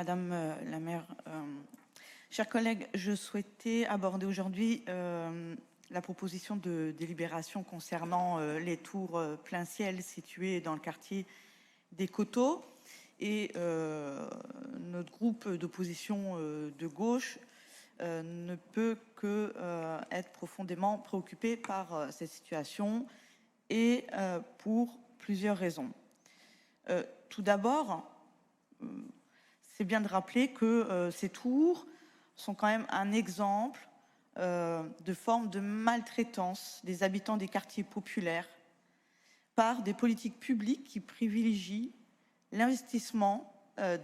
Madame la maire, chers collègues, je souhaitais aborder aujourd'hui la proposition de délibération concernant les tours plein ciel situées dans le quartier des Coteaux. Et notre groupe d'opposition de gauche ne peut que être profondément préoccupé par cette situation et pour plusieurs raisons. Tout d'abord, c'est bien de rappeler que ces tours sont quand même un exemple de forme de maltraitance des habitants des quartiers populaires par des politiques publiques qui privilégient l'investissement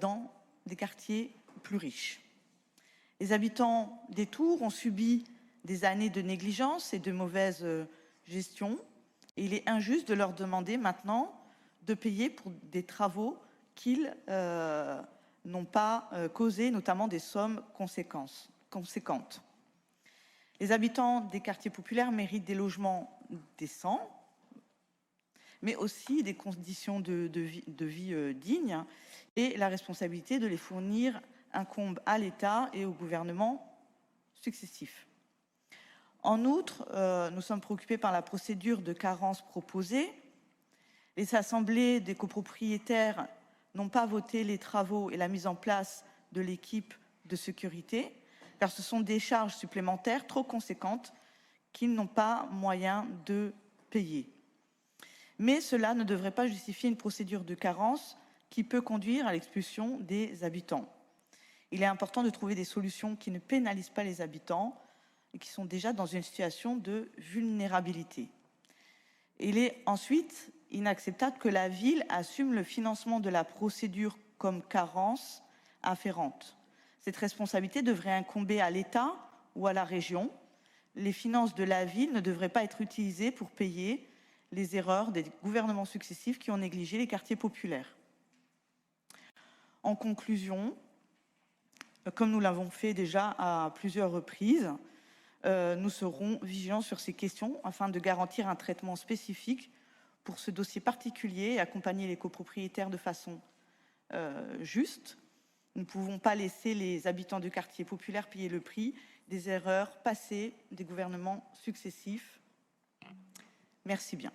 dans des quartiers plus riches. Les habitants des tours ont subi des années de négligence et de mauvaise gestion, et il est injuste de leur demander maintenant de payer pour des travaux qu'ils n'ont pas causé, notamment des sommes conséquentes. Les habitants des quartiers populaires méritent des logements décents, mais aussi des conditions de vie dignes, et la responsabilité de les fournir incombe à l'État et au gouvernement successifs. En outre, nous sommes préoccupés par la procédure de carence proposée. Les assemblées des copropriétaires n'ont pas voté les travaux et la mise en place de l'équipe de sécurité, car ce sont des charges supplémentaires trop conséquentes qu'ils n'ont pas moyen de payer. Mais cela ne devrait pas justifier une procédure de carence qui peut conduire à l'expulsion des habitants. Il est important de trouver des solutions qui ne pénalisent pas les habitants et qui sont déjà dans une situation de vulnérabilité. Il est ensuite inacceptable que la ville assume le financement de la procédure comme carence afférente. Cette responsabilité devrait incomber à l'État ou à la région. Les finances de la ville ne devraient pas être utilisées pour payer les erreurs des gouvernements successifs qui ont négligé les quartiers populaires. En conclusion, comme nous l'avons fait déjà à plusieurs reprises, nous serons vigilants sur ces questions afin de garantir un traitement spécifique pour ce dossier particulier et accompagner les copropriétaires de façon juste. Nous ne pouvons pas laisser les habitants de quartiers populaires payer le prix des erreurs passées des gouvernements successifs. Merci bien.